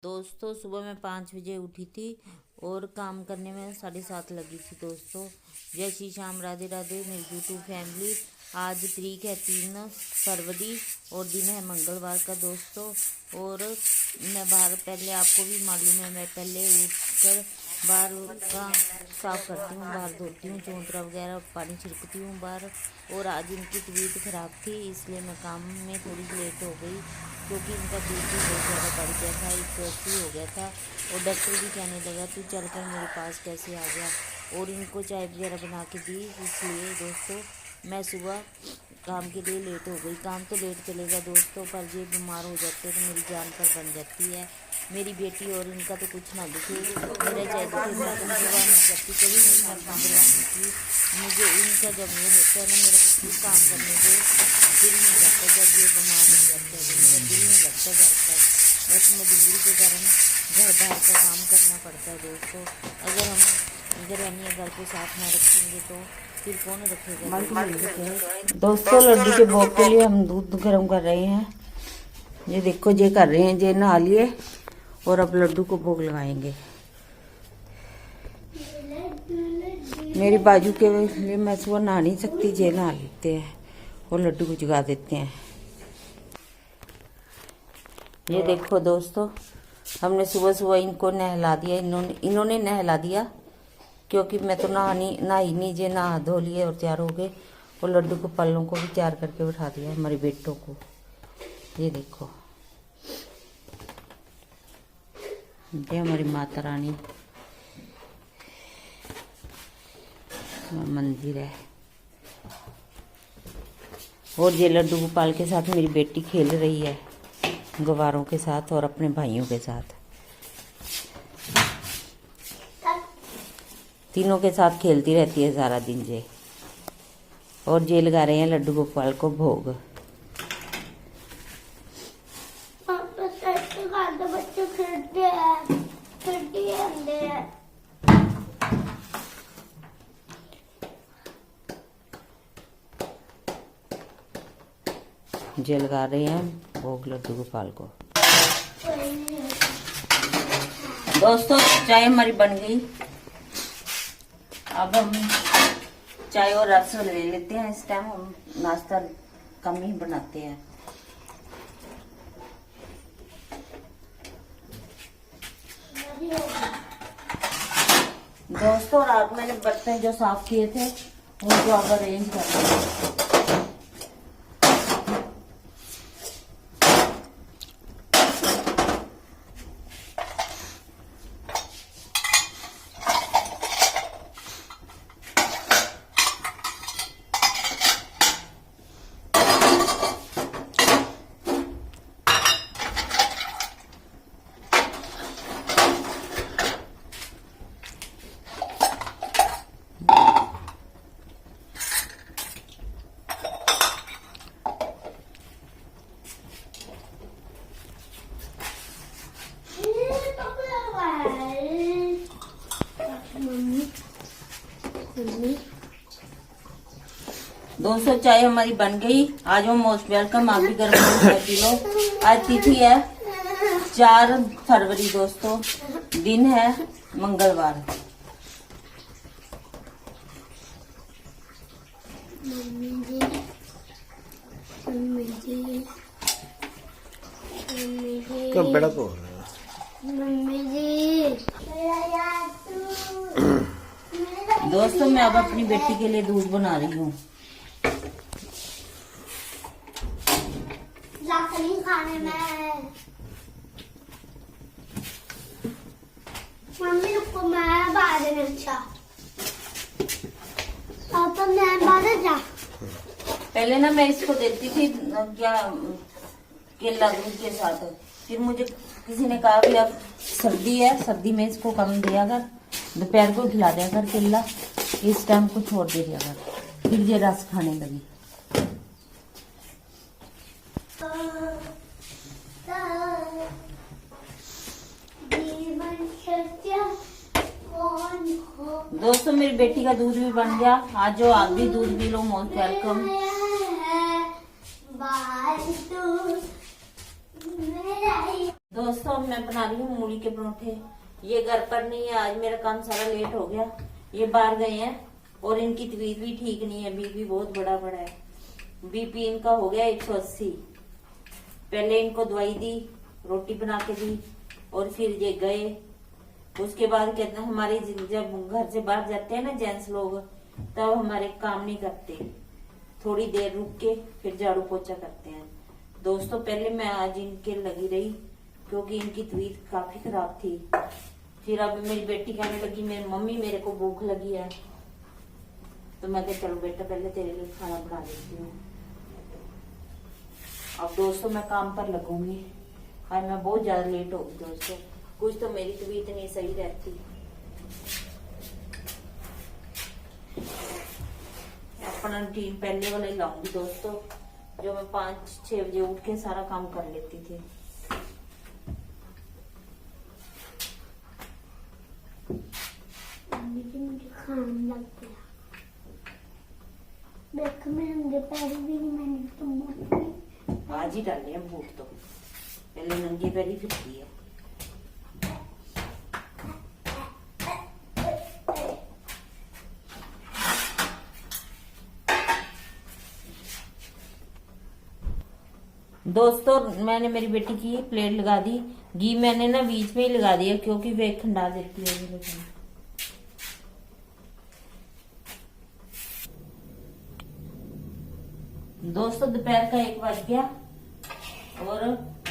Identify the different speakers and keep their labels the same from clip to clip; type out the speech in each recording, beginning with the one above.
Speaker 1: दोस्तों सुबह मैं 5 बजे उठी थी और काम करने में 7:30 लगी थी। दोस्तों जय श्री श्याम, राधे राधे मेरी यूट्यूब फैमिली। आज तारीख है 3 फरवरी और दिन है मंगलवार का दोस्तों। और मैं बाहर, पहले आपको भी मालूम है, मैं पहले उठकर बाहर का साफ़ करती हूँ, बाहर धोती हूँ, चौंतरा वगैरह पानी छिड़कती हूँ बाहर। और आज इनकी तबीयत ख़राब थी, इसलिए मैं काम में थोड़ी लेट हो गई क्योंकि इनका बीपी बहुत ज़्यादा बढ़ गया था, 180 हो गया था। और डॉक्टर भी कहने लगा तू चल कर मेरे पास कैसे आ गया। और इनको चाय वगैरह बना के दी। इसलिए दोस्तों मैं सुबह काम के लिए लेट हो गई। काम तो लेट चलेगा दोस्तों, पर ये बीमार हो जाते तो मेरी जान पर बन जाती है। मेरी बेटी और इनका तो कुछ ना दिखे, मेरा चाहे दुखे मैं तो परवाह नहीं करती, कभी नहीं मैं परवाह नहीं की। मुझे इनका जब वो होता है ना, मेरा कुछ काम करने को दिल नहीं करता। जब ये बीमार हो जाते हैं तो मेरा दिल नहीं लगता घर पर। बस मजबूरी के कारण घर बाहर का काम करना पड़ता है दोस्तों। अगर हम गृहणियाँ घर को साफ ना रखेंगे तो फिर कौन रखेगा। दोस्तों लड्डू के भोग के लिए हम दूध गर्म कर रहे हैं। ये देखो ये कर रहे हैं, ये नहा लिए और अब लड्डू को भोग लगाएंगे। मेरी बाजू के लिए मैं सुबह नहा नहीं सकती, ये नहा लेते हैं और लड्डू को जगा देते हैं। ये देखो दोस्तों, हमने सुबह सुबह इनको नहला दिया, इन्होंने नहला दिया क्योंकि मैं तो नहाई नहीं। जे नहा धो लिए और तैयार हो गए। और लड्डू को पल्लों को भी तैयार करके बिठा दिया हमारे बेटों को। ये देखो ये हमारी माता रानी मंदिर है। और ये लड्डू गोपाल के साथ मेरी बेटी खेल रही है, गुब्बारों के साथ और अपने भाइयों के साथ। तीनों के साथ खेलती रहती है सारा दिन ये। और ये लगा रहे हैं लड्डू गोपाल को भोग।
Speaker 2: बच्चे खेलते हैं,
Speaker 1: ये लगा रहे हैं भोग लड्डू गोपाल को। दोस्तों चाय हमारी बन गई। अब हम चाय और रस ले लेते हैं। इस टाइम हम नाश्ता कम ही बनाते हैं। दोस्तों रात मैंने बर्तन जो साफ किए थे उनको अब अरेंज कर दिया। दोस्तों चाय हमारी बन गई। आज वो मोस्ट वेलकम, आप भी गर्म चाय पी लो। आज तिथि है 4 फरवरी दोस्तों, दिन है मंगलवार।
Speaker 3: कब बड़ा को
Speaker 1: दोस्तों मैं अब अपनी बेटी के लिए दूध बना रही हूँ।
Speaker 2: खाने में मम्मी रुको, मैं बाद में। अच्छा पापा मैं बाद जा।
Speaker 1: पहले ना मैं इसको देती थी क्या केला दूध के साथ, फिर मुझे किसी ने कहा कि अब सर्दी है, सर्दी में इसको कम दिया कर, दोपहर को खिला दिया कर केला, इस टाइम को छोड़ दे दिया कर। फिर ये रस खाने लगी। दोस्तों मेरी बेटी का दूध भी बन गया। आज जो आप भी दूध पी लो, मोस्ट वेलकम। दोस्तों मैं बना रही हूँ मूली के परोठे। ये घर पर नहीं है, आज मेरा काम सारा लेट हो गया। ये बाहर गए हैं और इनकी तबीयत भी ठीक नहीं है, बीपी बहुत बड़ा है। बीपी इनका हो गया 180। पहले इनको दवाई दी, रोटी बना के दी और फिर ये गए। उसके बाद कहते हैं हमारे जब घर से बाहर जाते हैं ना जेंट्स लोग, तब हमारे काम नहीं करते, थोड़ी देर रुक के फिर झाड़ू पोछा करते हैं। दोस्तों पहले मैं आज इनके लगी रही क्योंकि इनकी तबीयत काफी खराब थी। फिर अब मेरी बेटी कहने लगी मेरी मम्मी मेरे को भूख लगी है, तो मैं कहा चलो बेटा पहले तेरे लिए खाना बना देती हूँ। अब दोस्तों मैं काम पर लगूंगी। आज मैं बहुत ज्यादा लेट हो गई दोस्तों, कुछ तो मेरी तबीयत नहीं सही रहती। अपना रूटीन पहले वाला ही लाऊंगी दोस्तों, जो मैं 5-6 बजे उठ के सारा काम कर लेती थी।
Speaker 2: मुझे खाने लग गया। देख मेरे पैर भी मैंने तो मोटी
Speaker 1: आज ही डाले हैं बूट, तो पहले नंगे पैर ही फिरती है। दोस्तों मैंने मेरी बेटी की प्लेट लगा दी, घी मैंने ना बीच में ही लगा दिया क्योंकि वे ठंडा देती है। दोस्तों दोपहर का 1 बज गया और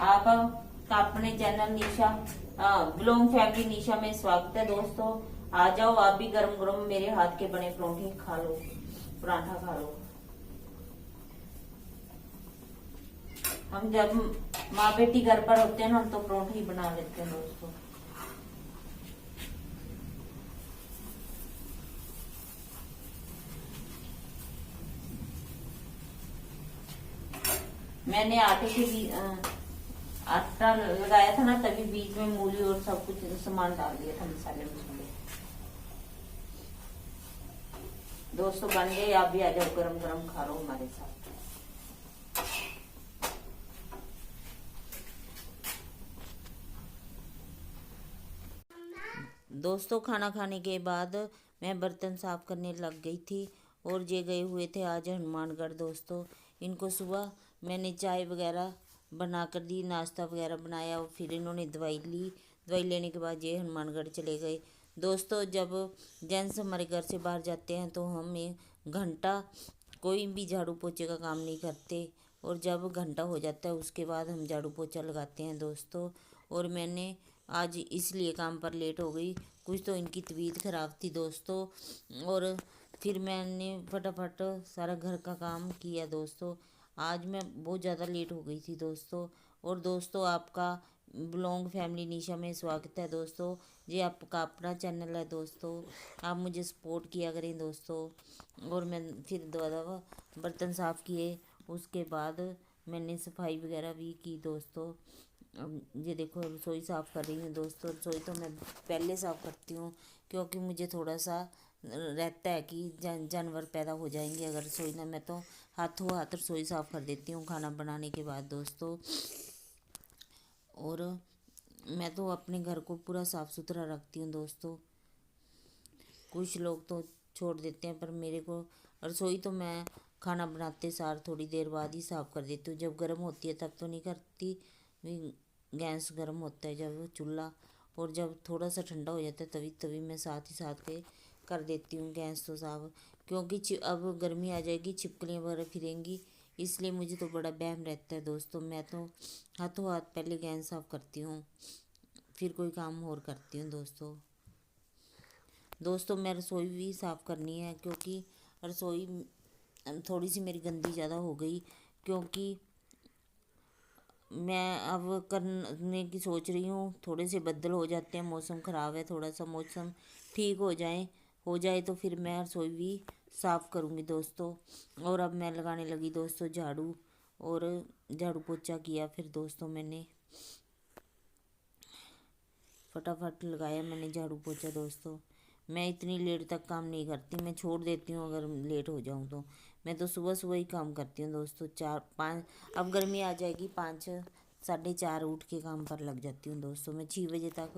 Speaker 1: आप अपने चैनल निशा बिलोंग फैमिली निशा में स्वागत है। दोस्तों आ जाओ, आप भी गरम गरम मेरे हाथ के बने परोठे खा लो, पराठा खा लो। हम जब माँ बेटी घर पर होते हैं ना, हम तो परोठे ही बना लेते हैं दोस्तों। मैंने आटे के भी आटा लगाया था ना, तभी बीच में मूली और सब कुछ सामान डाल दिया था, मसाले मसाले। दोस्तों बन गए, आप भी आ जाओ, गरम गरम खा लो हमारे साथ। दोस्तों खाना खाने के बाद मैं बर्तन साफ करने लग गई थी और ये गए हुए थे आज हनुमानगढ़। दोस्तों इनको सुबह मैंने चाय वगैरह बना कर दी, नाश्ता वगैरह बनाया और फिर इन्होंने दवाई ली। दवाई लेने के बाद ये हनुमानगढ़ चले गए। दोस्तों जब जेंट्स हमारे घर से बाहर जाते हैं तो हम घंटा कोई भी झाड़ू पोछे का काम नहीं करते, और जब घंटा हो जाता है उसके बाद हम झाड़ू पोछा लगाते हैं दोस्तों। और मैंने आज इसलिए काम पर लेट हो गई, कुछ तो इनकी तबीयत ख़राब थी दोस्तों। और फिर मैंने फटाफट सारा घर का काम किया दोस्तों। आज मैं बहुत ज़्यादा लेट हो गई थी दोस्तों। और दोस्तों आपका बिलोंग फैमिली निशा में स्वागत है दोस्तों। ये आपका अपना चैनल है दोस्तों, आप मुझे सपोर्ट किया करें दोस्तों। और मैं फिर दोबारा बर्तन साफ़ किए, उसके बाद मैंने सफाई वगैरह भी की दोस्तों। ये देखो रसोई साफ़ कर रही हूँ दोस्तों। रसोई तो मैं पहले साफ़ करती हूँ क्योंकि मुझे थोड़ा सा रहता है कि जानवर पैदा हो जाएंगे अगर रसोई ना, मैं तो हाथों हाथ रसोई साफ़ कर देती हूँ खाना बनाने के बाद दोस्तों। और मैं तो अपने घर को पूरा साफ़ सुथरा रखती हूँ दोस्तों। कुछ लोग तो छोड़ देते हैं, पर मेरे को रसोई तो मैं खाना बनाते सार थोड़ी देर बाद ही साफ़ कर देती हूँ। जब गर्म होती है तब तो नहीं करती, गैस गर्म होता है जब चूल्हा, और जब थोड़ा सा ठंडा हो जाता है तभी मैं साथ ही साथ के कर देती हूँ गैस तो साफ़। क्योंकि अब गर्मी आ जाएगी, छिपकलियाँ वगैरह फिरेंगी, इसलिए मुझे तो बड़ा वहम रहता है दोस्तों। मैं तो हाथों हाथ पहले गैस साफ़ करती हूँ, फिर कोई काम और करती हूँ दोस्तों। मैं रसोई भी साफ़ करनी है क्योंकि रसोई थोड़ी सी मेरी गंदी ज़्यादा हो गई, क्योंकि मैं अब करने की सोच रही हूँ। थोड़े से बदल हो जाते हैं, मौसम ख़राब है, थोड़ा सा मौसम ठीक हो जाए तो फिर मैं रसोई भी साफ़ करूँगी दोस्तों। और अब मैं लगाने लगी दोस्तों झाड़ू, और झाड़ू पोछा किया फिर दोस्तों मैंने फटाफट लगाया मैंने झाड़ू पोछा दोस्तों। मैं इतनी लेट तक काम नहीं करती, मैं छोड़ देती हूँ अगर लेट हो जाऊँ तो। मैं तो सुबह सुबह ही काम करती हूँ दोस्तों। 4-5 अब गर्मी आ जाएगी, 4:30 उठ के काम पर लग जाती हूँ दोस्तों। मैं 6 बजे तक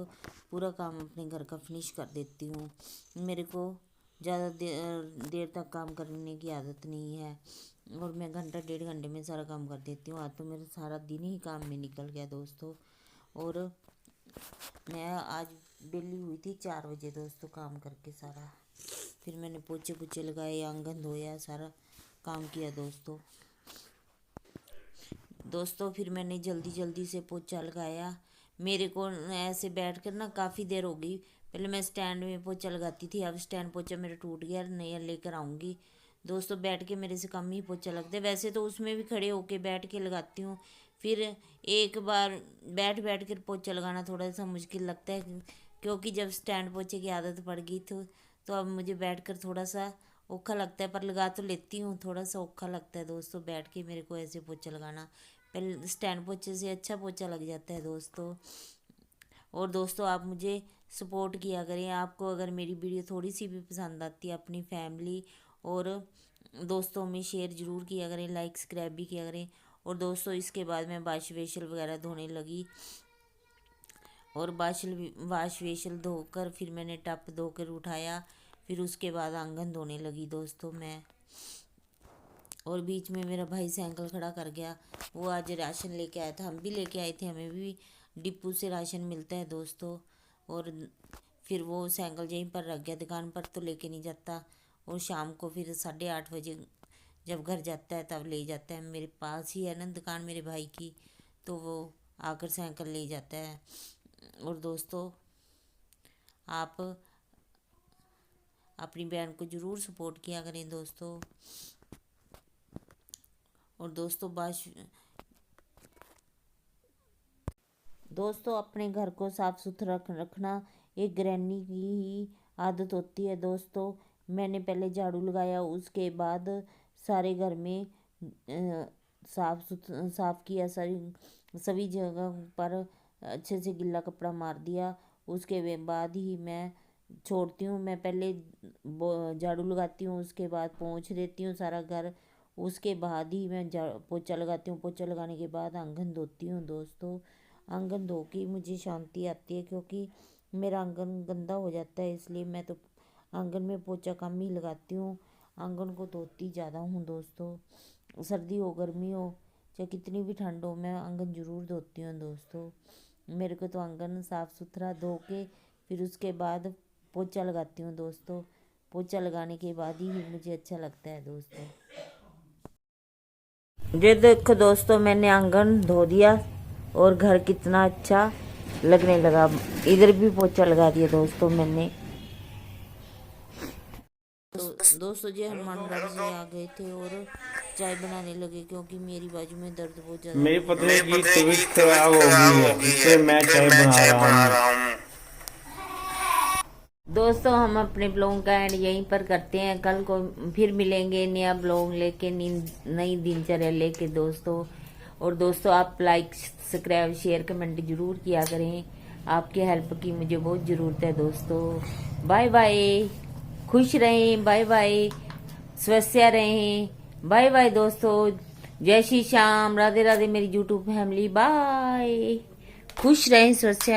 Speaker 1: पूरा काम अपने घर का फिनिश कर देती हूँ। मेरे को ज़्यादा देर तक काम करने की आदत नहीं है और मैं घंटा 1.5 घंटे में सारा काम कर देती हूँ। आज तो मेरा सारा दिन ही काम में निकल गया दोस्तों। और मैं आज बेली हुई थी 4 बजे दोस्तों काम करके सारा। फिर मैंने पोछे पोछे लगाए, आंगन धोया, सारा काम किया दोस्तों। फिर मैंने जल्दी जल्दी से पोछा लगाया। मेरे को ऐसे बैठ कर ना काफ़ी देर हो गई। पहले मैं स्टैंड में पोछा लगाती थी, अब स्टैंड पोछा मेरा टूट गया, नया लेकर आऊँगी दोस्तों। बैठ के मेरे से कम ही पोछा लगता है, वैसे तो उसमें भी खड़े होके बैठ के लगाती हूँ। फिर एक बार बैठ बैठ कर पोछा लगाना थोड़ा सा मुश्किल लगता है, क्योंकि जब स्टैंड पोछे की आदत पड़ गई तो अब मुझे बैठकर थोड़ा सा औखा लगता है, पर लगा तो लेती हूँ। थोड़ा सा औखा लगता है दोस्तों बैठ के मेरे को ऐसे पोछा लगाना। पहले स्टैंड पोछे से अच्छा पोछा लग जाता है दोस्तों। और दोस्तों आप मुझे सपोर्ट किया करें। आपको अगर मेरी वीडियो थोड़ी सी भी पसंद आती है, अपनी फैमिली और दोस्तों में शेयर ज़रूर किया करें, लाइक सब्सक्राइब भी किया करें। और दोस्तों इसके बाद मैं वाश वेसल वगैरह धोने लगी और वाश वेसल धोकर फिर मैंने टप धोकर उठाया। फिर उसके बाद आंगन धोने लगी दोस्तों मैं। और बीच में मेरा भाई साइकिल खड़ा कर गया, वो आज राशन लेके आया था, हम भी लेके आए थे, हमें भी डिपो से राशन मिलता है दोस्तों। और फिर वो साइकिल यहीं पर रख गया, दुकान पर तो लेके नहीं जाता। और शाम को फिर 8:30 बजे जब घर जाता है तब ले जाता है। मेरे पास ही है ना दुकान मेरे भाई की, तो वो आकर साइकिल ले जाता है। और दोस्तों आप अपनी बहन को ज़रूर सपोर्ट किया करें दोस्तों। और दोस्तों अपने घर को साफ़ सुथरा रखना एक गृहिणी की ही आदत होती है दोस्तों। मैंने पहले झाड़ू लगाया, उसके बाद सारे घर में साफ़ किया, सभी जगह पर अच्छे से गीला कपड़ा मार दिया। उसके बाद ही मैं छोड़ती हूँ। मैं पहले झाड़ू लगाती हूँ, उसके बाद पोंछ देती हूँ सारा घर, उसके बाद ही मैं पोछा लगाती हूँ। पोछा लगाने के बाद आंगन धोती हूँ दोस्तों। आंगन धो के मुझे शांति आती है, क्योंकि मेरा आंगन गंदा हो जाता है, इसलिए मैं तो आंगन में पोछा कम ही लगाती हूँ। आंगन को धोती ज़्यादा हूँ दोस्तों। सर्दी हो गर्मी हो चाहे कितनी भी ठंड हो, मैं आंगन ज़रूर धोती हूँ दोस्तों। मेरे को तो आंगन साफ़ सुथरा धो के फिर उसके बाद पोछा लगाती हूँ दोस्तों। पोछा लगाने के बाद ही मुझे अच्छा लगता है दोस्तों। ये देखो दोस्तों मैंने आंगन धो दिया और घर कितना अच्छा लगने लगा। इधर भी पोछा लगा दिया दोस्तों मैंने। तो दोस्तों जी हनुमानगढ़ से आ गए थे और चाय बनाने लगे, क्योंकि मेरी बाजू में दर्द बहुत ज़्यादा।
Speaker 3: मेरी पत्नी की तबीयत खराब हो गई है, इसलिए मैं चाय बना रहा हूँ।
Speaker 1: दोस्तों हम अपने ब्लॉग का एंड यहीं पर करते हैं। कल को फिर मिलेंगे नया ब्लॉग लेके, नई दिनचर्या लेके दोस्तों। और दोस्तों आप लाइक सब्सक्राइब शेयर कमेंट जरूर किया करें, आपकी हेल्प की मुझे बहुत ज़रूरत है दोस्तों। बाय बाय, खुश रहें, बाय बाय, स्वस्थ रहें, बाय बाय दोस्तों। जय श्री श्याम, राधे राधे मेरी यूट्यूब फैमिली, बाय। खुश रहें, स्वस्थ